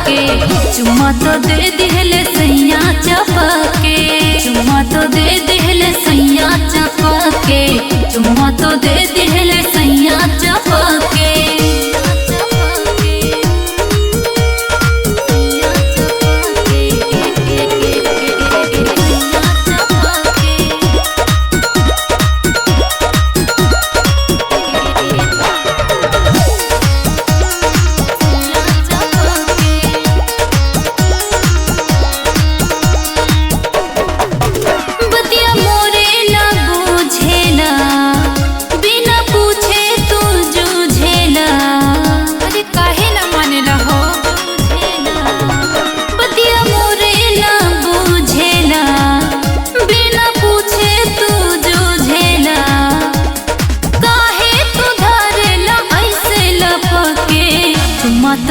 के, चुम्मा तो दे दिहले सैया चपा के, चुम्मा तो दे दिहले सैया चपा के, चुम्मा तो दे दिहले सैया चपा के।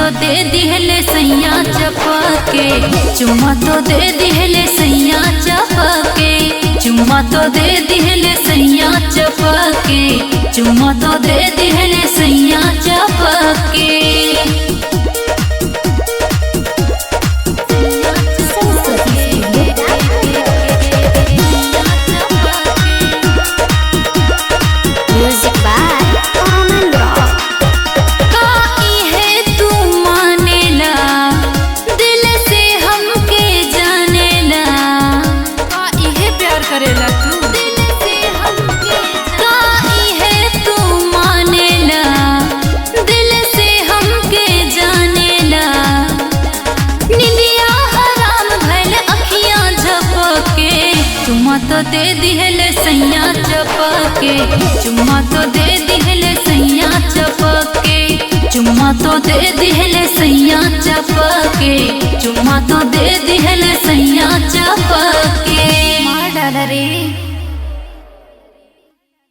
तो दे दिहले सैया चपा के, चुम्मा तो दे दिहले सैया चपा के, चुम्मा तो दे दिहले सैया चपा के, चुम्मा तो दे दिहले सैया चपा के। करेला तू दिल से हमके काई है तू मानेला, दिल से हमके जानेला, निंदिया हराम भइल अखियां झपके, चुम्मा तो दे दिहले सैया चपके, चुम्मा तो दे दिहले सैया चपके, चुम्मा तो दे दिहले सैया चपके, चुम्मा तो दे दिहले सैया चपके।